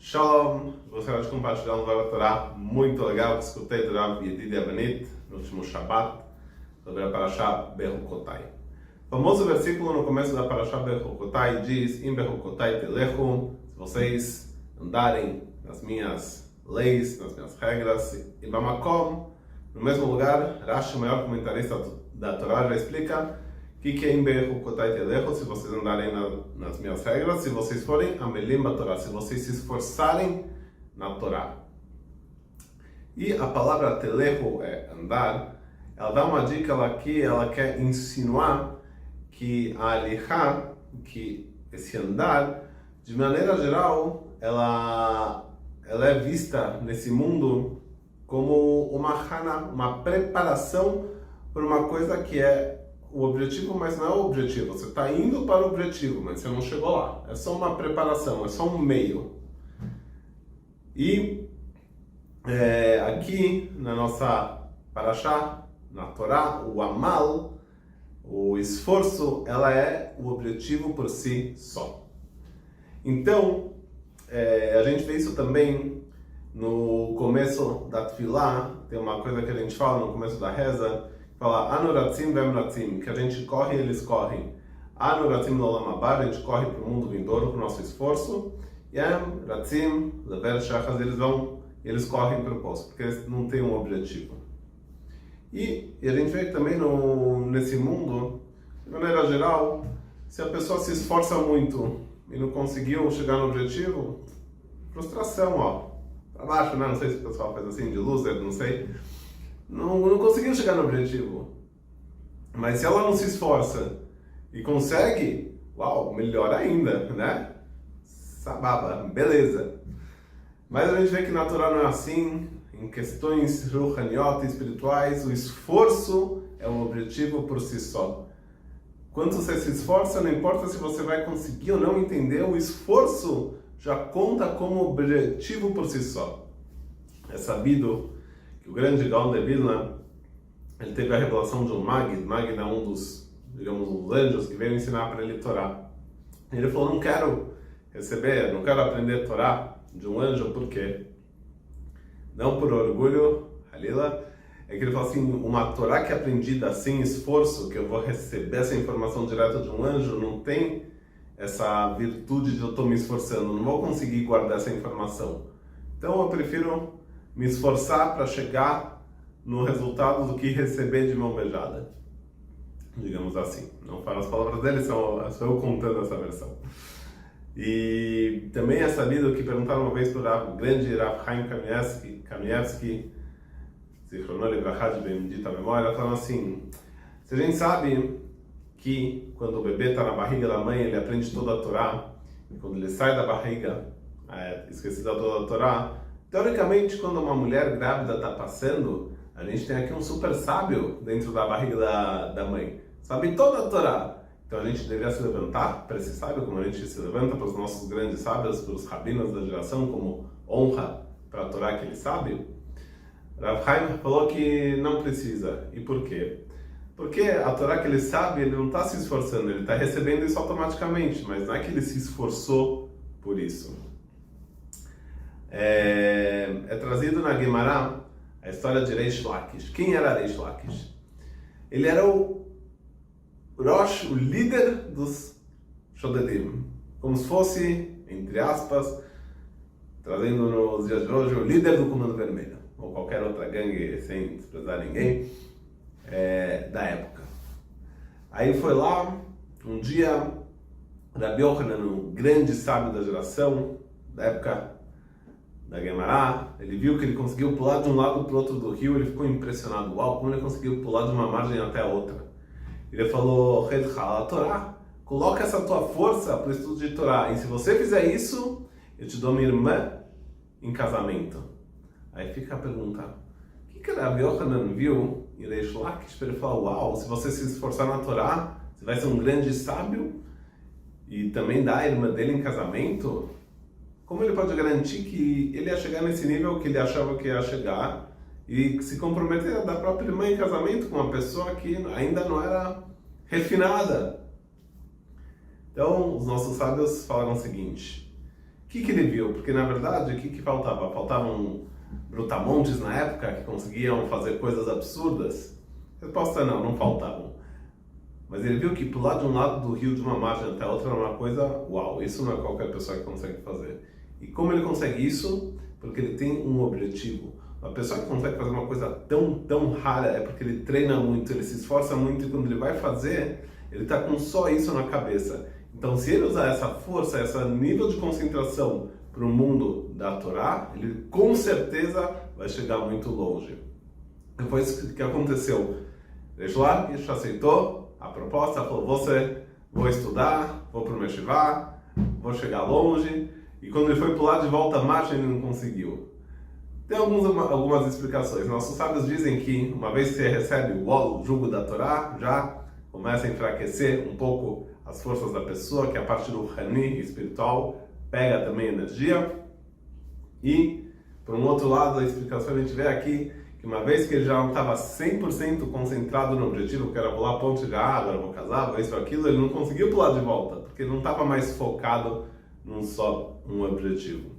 Shalom, gostaria de compartilhar um Dvar Torá muito legal que escutei do Rav Yedidi Avenit no último Shabbat sobre a Parashá Bechukotai. O famoso versículo no começo da Parashá Bechukotai diz: Im Bechukotai telechu, se vocês andarem nas minhas leis, nas minhas regras, e Bamakom, no mesmo lugar, Rashi, o maior comentarista da Torá, já explica que é Im Bechukotai telechu, se vocês andarem nas minhas regras, se vocês forem amelim Torá, se vocês se esforçarem na Torá. E a palavra telechu é andar. Ela dá uma dica aqui, ela quer insinuar que a alihá, que esse andar, de maneira geral, ela é vista nesse mundo como uma hana, uma preparação para uma coisa que é o objetivo, mas não é o objetivo. Você está indo para o objetivo, mas você não chegou lá. É só uma preparação, é só um meio. E aqui na nossa Parashá, na Torá, o amal, o esforço, ela é o objetivo por si só. Então, a gente vê isso também no começo da Tfilá. Tem uma coisa que a gente fala no começo da reza, fala Anuratzim vemratzim, que a gente corre e eles correm. Anuratzim lolam haba, a gente corre para o mundo vindouro com o nosso esforço. Yem ratzim lever shachas, eles correm para o poço, porque eles não têm um objetivo. E a gente vê que também nesse mundo, de maneira geral, se a pessoa se esforça muito e não conseguiu chegar no objetivo, frustração, para baixo, né? Não sei se o pessoal faz assim, de loser, não sei. Não conseguiu chegar no objetivo. Mas se ela não se esforça e consegue, uau, melhor ainda, né? Sababa, beleza. Mas a gente vê que na Torá não é assim. Em questões ruhaniot, espirituais, o esforço é um objetivo por si só. Quando você se esforça, não importa se você vai conseguir ou não entender, o esforço já conta como objetivo por si só. É sabido que o grande Gaon de Vilna, ele teve a revelação de um Magid. Magid é um dos, digamos, os anjos que veio ensinar para ele Torá. Ele falou, não quero aprender Torá de um anjo, por quê? Não por orgulho, Halila, é que ele fala assim, uma Torá que é aprendida sem esforço, que eu vou receber essa informação direto de um anjo, não tem essa virtude de eu estou me esforçando, não vou conseguir guardar essa informação. Então eu prefiro me esforçar para chegar no resultado do que receber de mão beijada. Digamos assim. Não falo as palavras dele, só eu contando essa versão. E também é sabido que perguntaram uma vez para o grande Rav Chaim Kanievsky, Zichrono Libraha, de bendita memória, falando assim, se a gente sabe que quando o bebê está na barriga da mãe, ele aprende toda a Torá, e quando ele sai da barriga, esquecido toda a Torá, teoricamente, quando uma mulher grávida está passando, a gente tem aqui um super sábio dentro da barriga da mãe, sabe toda a Torá. Então a gente deveria se levantar para esse sábio, como a gente se levanta para os nossos grandes sábios, para os rabinos da geração, como honra para a Torá que ele sabe. Rav Chaim falou que não precisa. E por quê? Porque a Torá que ele sabe, ele não está se esforçando, ele está recebendo isso automaticamente, mas não é que ele se esforçou por isso. É trazido na Gemara a história de Reish Lakish. Quem era Reish Lakish? Ele era o Rosh, o líder dos Shodedim, como se fosse, entre aspas, trazendo nos dias de hoje, o líder do Comando Vermelho, ou qualquer outra gangue, sem desprezar ninguém, da época. Aí foi lá, um dia, Rabi Yochanan, um grande sábio da geração, da época da Gemara, ele viu que ele conseguiu pular de um lado para o outro do rio, ele ficou impressionado, uau, como ele conseguiu pular de uma margem até a outra. Ele falou, a Torá, coloca essa tua força para o estudo de Torá, e se você fizer isso, eu te dou minha irmã em casamento. Aí fica a pergunta, o que Rabi Yochanan viu em Reish Lakish para ele falar, uau, se você se esforçar na Torá, você vai ser um grande sábio e também dar a irmã dele em casamento? Como ele pode garantir que ele ia chegar nesse nível que ele achava que ia chegar e se comprometer a dar a própria irmã em casamento com uma pessoa que ainda não era refinada? Então, os nossos sábios falaram o seguinte, que ele viu? Porque na verdade, o que faltava? Faltavam brutamontes na época que conseguiam fazer coisas absurdas? Resposta é não faltavam. Mas ele viu que pular de um lado do rio de uma margem até a outra era uma coisa, uau, isso não é qualquer pessoa que consegue fazer. E como ele consegue isso? Porque ele tem um objetivo. Uma pessoa que consegue fazer uma coisa tão rara é porque ele treina muito, ele se esforça muito e quando ele vai fazer, ele está com só isso na cabeça. Então, se ele usar essa força, esse nível de concentração para o mundo da Torá, ele com certeza vai chegar muito longe. Foi isso que aconteceu. Reish Lakish aceitou a proposta, falou, vou estudar, vou para o Meshivá, vou chegar longe. E quando ele foi pular de volta à margem, ele não conseguiu. Tem algumas explicações. Nossos sábios dizem que uma vez que você recebe o jugo da Torá, já começa a enfraquecer um pouco as forças da pessoa, que é a parte do Hani espiritual, pega também energia. E, por um outro lado, a explicação a gente vê aqui que uma vez que ele já não estava 100% concentrado no objetivo, que era pular a ponte de agora vou casar, vou isso ou aquilo, ele não conseguiu pular de volta, porque ele não estava mais focado num só objetivo.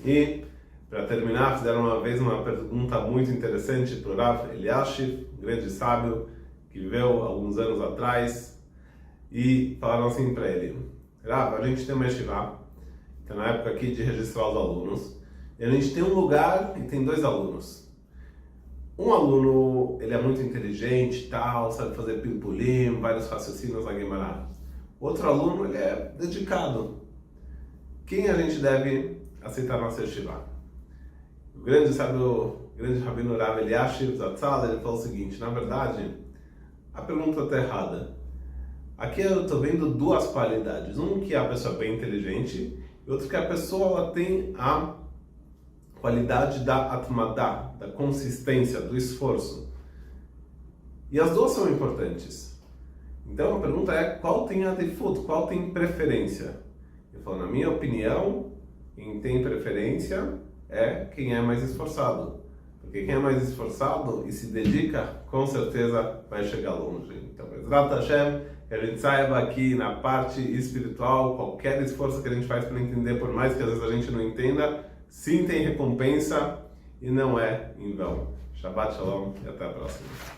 E, para terminar, fizeram uma vez uma pergunta muito interessante para o Rav Eliashiv, um grande sábio, que viveu alguns anos atrás, e falaram assim para ele, Rav, a gente tem uma yeshiva, que é na época aqui de registrar os alunos, e a gente tem um lugar e tem 2 alunos. Um aluno, ele é muito inteligente, tal, sabe fazer pilpulim, vários raciocínios na Gemara. Outro aluno, ele é dedicado. Quem a gente deve aceitar nossa yeshiva? O grande rabino Rav Eliashiv Zatzal, ele falou o seguinte, na verdade, a pergunta está errada. Aqui eu estou vendo 2 qualidades. Um que é a pessoa bem inteligente, e outro que a pessoa ela tem a qualidade da atmadá, da consistência, do esforço. E as 2 são importantes. Então a pergunta é, qual tem a default, qual tem preferência? Eu falo, na minha opinião, quem tem preferência é quem é mais esforçado. Porque quem é mais esforçado e se dedica, com certeza vai chegar longe. Então, Bezrat Hashem, que a gente saiba aqui na parte espiritual, qualquer esforço que a gente faz para entender, por mais que às vezes a gente não entenda, sim tem recompensa e não é em vão. Shabbat Shalom e até a próxima.